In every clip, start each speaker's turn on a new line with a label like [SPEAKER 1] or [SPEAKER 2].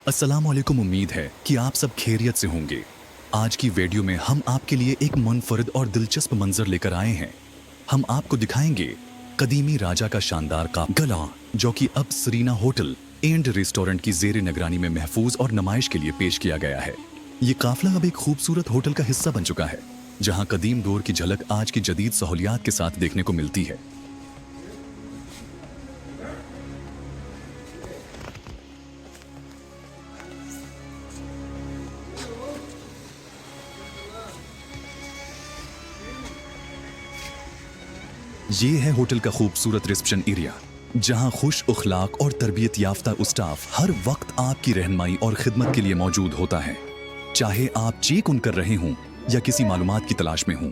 [SPEAKER 1] अस्सलाम वालेकुम। उम्मीद है कि आप सब खैरियत से होंगे। आज की वीडियो में हम आपके लिए एक मुनफरिद और दिलचस्प मंजर लेकर आए हैं। हम आपको दिखाएंगे कदीमी राजा का शानदार काफिला, जो कि अब सरीना होटल एंड रेस्टोरेंट की ज़ेरे निगरानी में महफूज और नुमाइश के लिए पेश किया गया है। ये काफिला अब एक खूबसूरत होटल का हिस्सा बन चुका है, जहां कदीम दौर की झलक आज की जदीद सहूलियात के साथ देखने को मिलती है। ये है होटल का खूबसूरत रिसेप्शन एरिया, जहां खुश अखलाक और तरबियत याफ्ता स्टाफ हर वक्त आपकी रहनुमाई और खिदमत के लिए मौजूद होता है। चाहे आप चेक इन कर रहे हों या किसी मालूमात की तलाश में हों,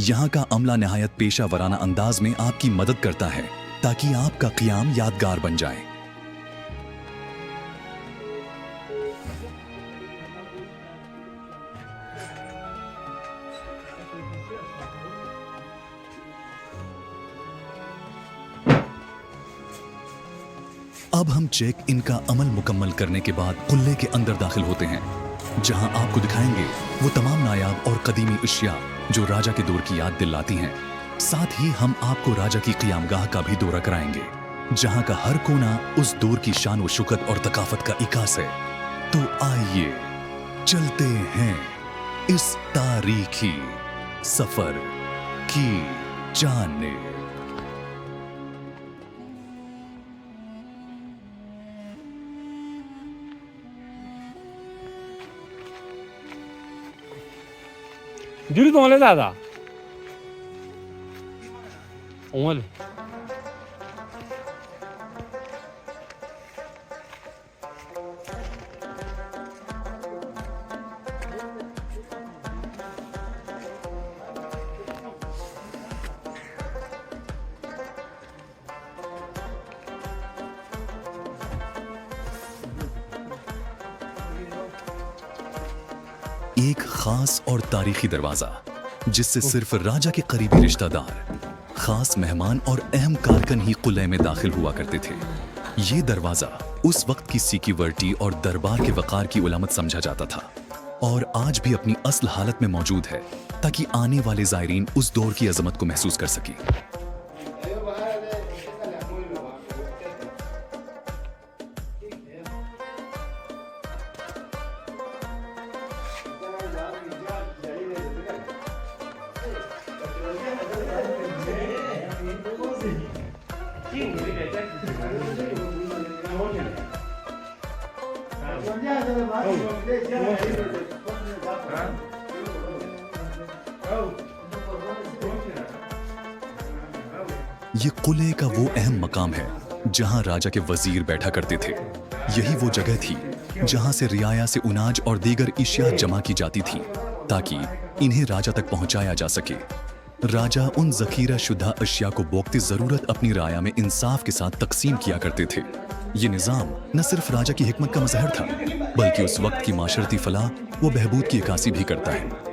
[SPEAKER 1] यहाँ का अमला नहायत पेशा वराना अंदाज में आपकी मदद करता है ताकि आपका क़ियाम यादगार बन जाए। अब हम चेक इन का अमल मुकम्मल करने के बाद कुल्ले के अंदर दाखिल होते हैं, जहां आपको दिखाएंगे वो तमाम नायाब और कदीमी अशिया जो राजा के दौर की याद दिलाती हैं। साथ ही हम आपको राजा की क़ियामगाह का भी दौरा कराएंगे, जहां का हर कोना उस दौर की शान व शुकत और तकाफत का इकास है। तो आइए चलते हैं इस तारीखी सफर की जानिब।
[SPEAKER 2] Juri tunggu lihat ada. Ungol.
[SPEAKER 1] एक खास और तारीखी दरवाजा, जिससे सिर्फ राजा के करीबी रिश्तेदार, खास मेहमान और अहम कारकन ही कुल्ले में दाखिल हुआ करते थे। ये दरवाजा उस वक्त की सिक्योरिटी और दरबार के वकार की उलामत समझा जाता था, और आज भी अपनी असल हालत में मौजूद है, ताकि आने वाले ज़ायरीन उस दौर की अजमत को महसूस कर सकें। ये कुले का वो अहम मकाम है जहां राजा के वजीर बैठा करते थे। यही वो जगह थी जहां से रियाया से अनाज और दीगर इशिया जमा की जाती थी, ताकि इन्हें राजा तक पहुंचाया जा सके। राजा उन जखीरा शुदा अशिया को वक्त ज़रूरत अपनी राया में इंसाफ के साथ तकसीम किया करते थे। ये निज़ाम न सिर्फ राजा की हिकमत का मज़हर था, बल्कि उस वक्त की माशरती फलाह व बहबूद की अक्कासी भी करता है।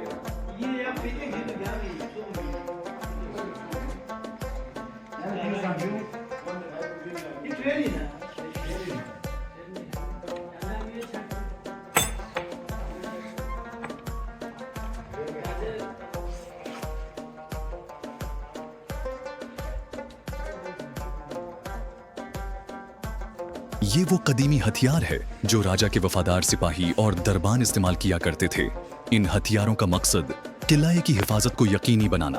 [SPEAKER 1] ये वो कदीमी हथियार है जो राजा के वफादार सिपाही और दरबान इस्तेमाल किया करते थे। इन हथियारों का मकसद किले की हिफाजत को यकीनी बनाना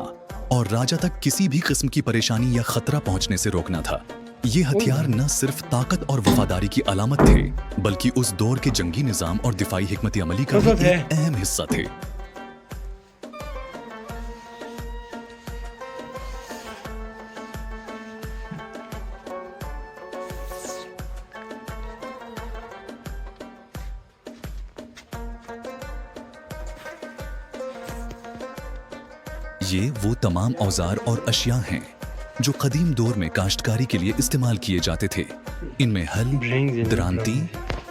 [SPEAKER 1] और राजा तक किसी भी किस्म की परेशानी या खतरा पहुंचने से रोकना था। ये हथियार न सिर्फ ताकत और वफादारी की अलामत थे, बल्कि उस दौर के जंगी निज़ाम और दिफाई हिकमत अमली का भी एक अहम हिस्सा थे। ये वो तमाम औजार और अशिया हैं जो कदीम दौर में काश्तकारी के लिए इस्तेमाल किए जाते थे। इनमें हल, दरांती,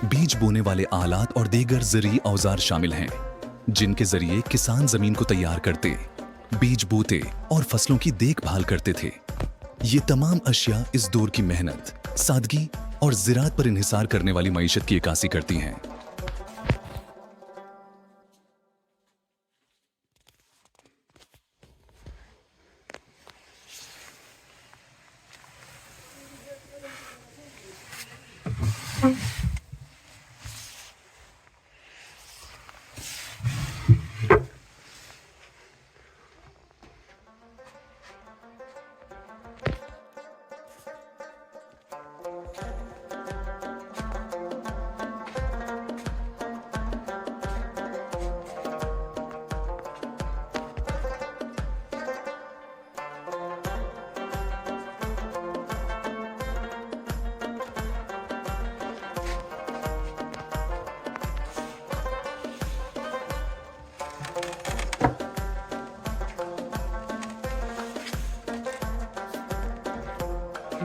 [SPEAKER 1] बीज बोने वाले आलात और दीगर ज़रूरी औजार शामिल हैं, जिनके जरिए किसान जमीन को तैयार करते, बीज बोते और फसलों की देखभाल करते थे। ये तमाम अशिया इस दौर की मेहनत, सादगी और ज़राअत पर इन्हिसार करने वाली मईशत की इक्कासी करती हैं।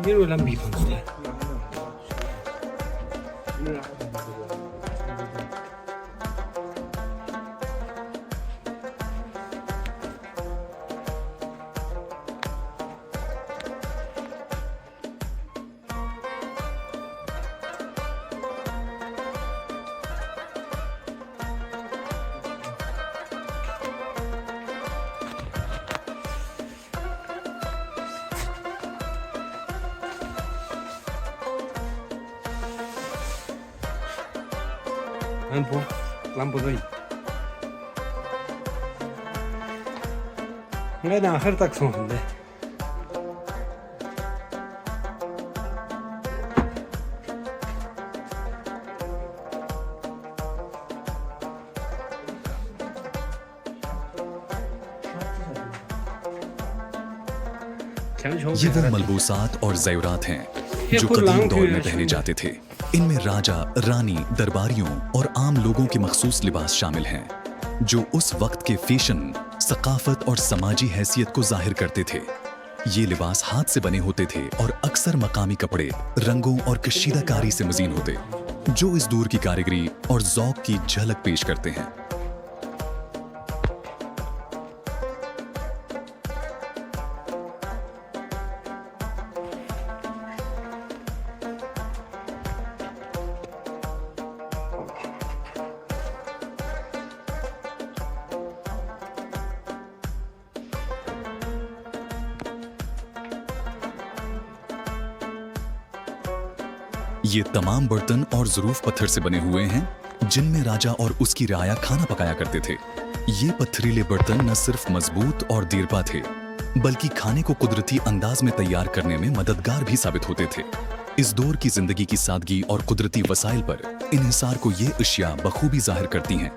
[SPEAKER 2] Ini udah lebih bagus. lampu doi. Nggak ada akhir tak semua deh.
[SPEAKER 1] ये वो मलबूसात और ज़ेवरात हैं जो कदीम दौर में पहने जाते थे। इनमें राजा, रानी, दरबारियों और आम लोगों के मखसूस लिबास शामिल हैं जो उस वक्त के फैशन, सकाफत और समाजी हैसियत को जाहिर करते थे। ये लिबास हाथ से बने होते थे और अक्सर मकामी कपड़े, रंगों और कशीदाकारी से मज़ीन होते, जो इस दौर की कारीगरी और ज़ौक़ की झलक पेश करते हैं। ये तमाम बर्तन और ज़रूफ पत्थर से बने हुए हैं जिनमें राजा और उसकी राया खाना पकाया करते थे। ये पत्थरीले बर्तन न सिर्फ मजबूत और देरपा थे बल्कि खाने को कुदरती अंदाज में तैयार करने में मददगार भी साबित होते थे। इस दौर की जिंदगी की सादगी और कुदरती वसाइल पर इन्हिसार को ये अशिया बखूबी जाहिर करती हैं।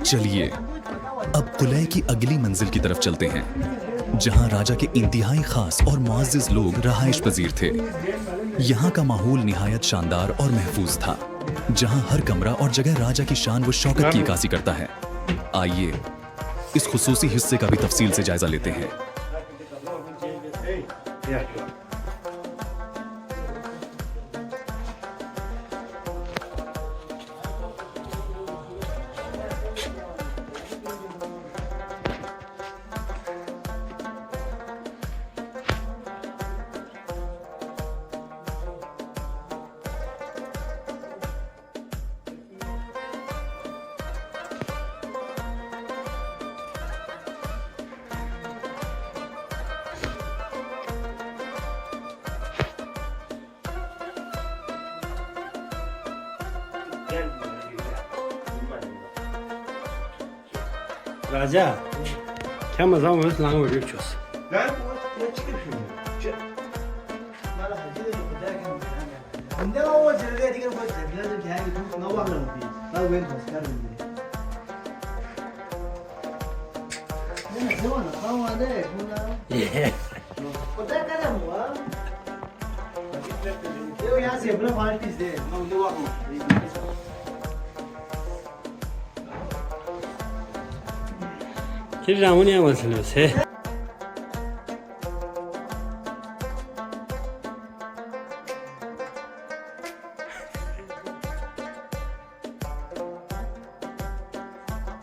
[SPEAKER 1] चलिए अब कुलय की अगली मंजिल की तरफ चलते हैं जहां राजा के इंतहाई खास और मुअज़्ज़िज़ लोग रहाइश पजीर थे। यहाँ का माहौल निहायत शानदार और महफूज था जहां हर कमरा और जगह राजा की शान व शौकत की इक्कासी करता है। आइए इस खुसूसी हिस्से का भी तफसील से जायजा लेते हैं।
[SPEAKER 2] राजा क्या मजा मस्त लांग व्हिडिओ चोस
[SPEAKER 3] काय या चिकन मला हजी दे उंदे वो जल्दी अधिक को जल्दी जो क्या है तुम नौ बार लगती ना वेट कर नहीं जो ना काम आदे कुना पता करे हुआ ये यहाँ से अपना पार्टी दे ना उंदे वो
[SPEAKER 2] 길 라모니아 원슬로세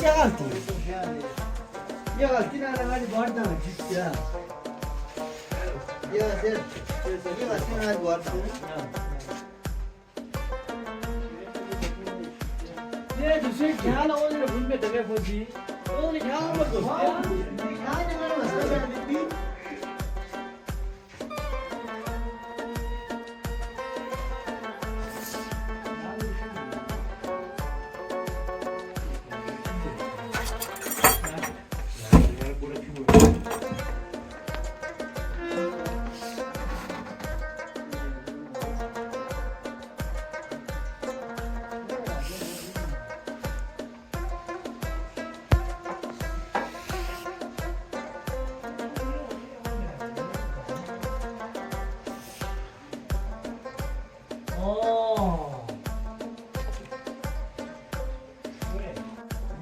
[SPEAKER 3] क्या करती है ये गलती ना लगानी बहुत ना जिसका ये गलती ना बहुत ये दूसरे क्या ना वो जो घूम के दबे पहुंची वो नहीं क्या मत दो क्या नहीं करना मसला है दीदी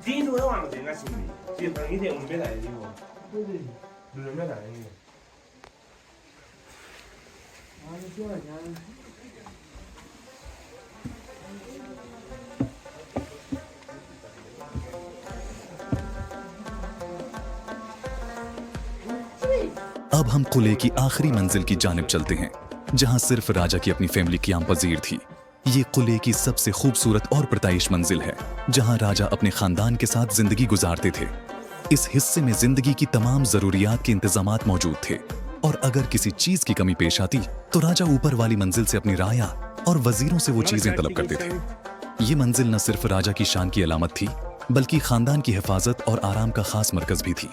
[SPEAKER 4] 第一次我忘了这个行李，就反正一天我没带的我，没带的。
[SPEAKER 1] अब हम कुले की आखिरी मंजिल की जानिब चलते हैं, जहां सिर्फ राजा की अपनी फैमिली क़याम पजीर थी। ये कुले की सबसे खूबसूरत और प्रताइश मंजिल है, जहां राजा अपने खानदान के साथ जिंदगी गुजारते थे। इस हिस्से में जिंदगी की तमाम जरूरियात के इंतजामात मौजूद थे, और अगर किसी चीज की कमी पेश आती तो राजा ऊपर वाली मंजिल से अपनी राया और वजीरों से वो चीजें तलब करते थे। ये मंजिल न सिर्फ राजा की शान की अलामत थी, बल्कि खानदान की हिफाजत और आराम का खास मरकज भी थी।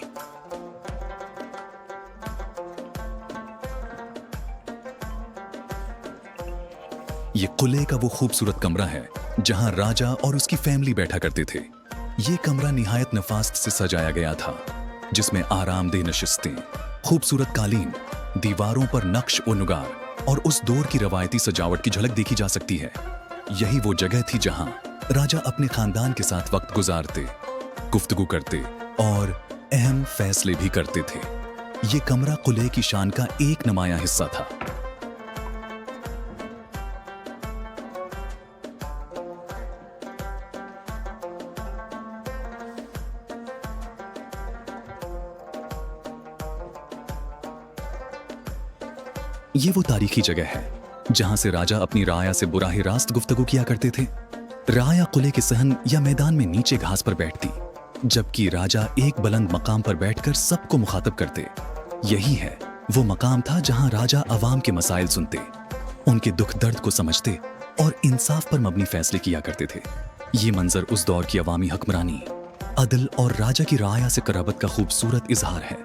[SPEAKER 1] ये कुले का वो खूबसूरत कमरा है जहां राजा और उसकी फैमिली बैठा करते थे। ये कमरा निहायत नफास्त से सजाया गया था, जिसमें आरामदेह नशिस्तें, खूबसूरत कालीन, दीवारों पर नक्श और नुगार और उस दौर की रवायती सजावट की झलक देखी जा सकती है। यही वो जगह थी जहां राजा अपने खानदान के साथ वक्त गुजारते, गुफ्तगू करते और अहम फैसले भी करते थे। ये कमरा कुले की शान का एक नुमाया हिस्सा था। ये वो तारीखी जगह है जहां से राजा अपनी राया से बुराह रास्त गुफ्तगू किया करते थे। राया कुले के सहन या मैदान में नीचे घास पर बैठती, जबकि राजा एक बुलंद मकाम पर बैठकर सबको मुखातब करते। यही है वो मकाम था जहां राजा अवाम के मसाइल सुनते, उनके दुख दर्द को समझते और इंसाफ पर मबनी फैसले किया करते थे। ये मंजर उस दौर की अवामी हुक्मरानी, अदल और राजा की राया से कराबत का खूबसूरत इजहार है।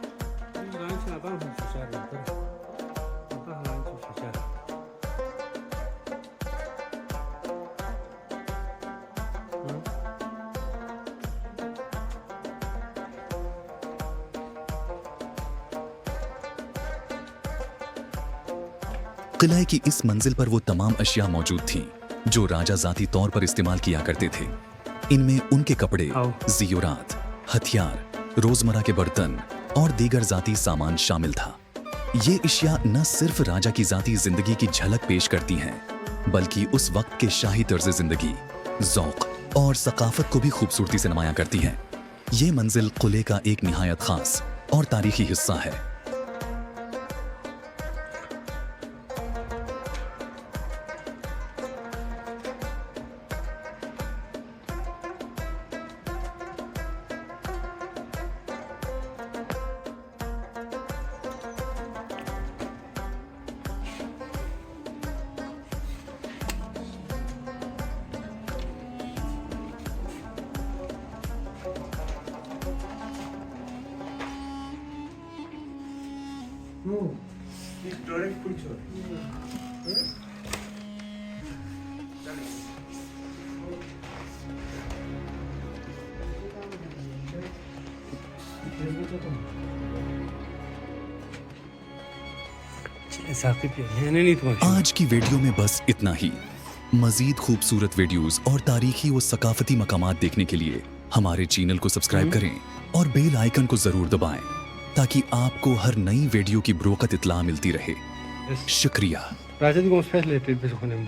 [SPEAKER 1] किले की इस मंजिल पर वो तमाम अशिया मौजूद थीं जो राजा जाती तौर पर इस्तेमाल किया करते थे। इनमें उनके कपड़े, ज़ियोरात, हथियार, रोजमर्रा के बर्तन और दीगर जाती सामान शामिल था। ये अशिया न सिर्फ राजा की जाती जिंदगी की झलक पेश करती हैं, बल्कि उस वक्त के शाही तर्ज जिंदगी, ज़ौक़ और सकाफत को भी खूबसूरती से नुमाया करती हैं। ये मंजिल किले का एक निहायत खास और तारीखी हिस्सा है।
[SPEAKER 4] This direct picture.
[SPEAKER 2] साकिब ये नहीं तुम्हारी
[SPEAKER 1] आज की वीडियो में बस इतना ही। मजीद खूबसूरत वीडियोस और तारीखी व सकाफती मकामात देखने के लिए हमारे चैनल को सब्सक्राइब करें और बेल आइकन को जरूर दबाएं ताकि आपको हर नई वीडियो की बरोकत इत्तला मिलती रहे। शुक्रिया।
[SPEAKER 2] राजा दी कौन स्पेशल है पेट पे सुखने में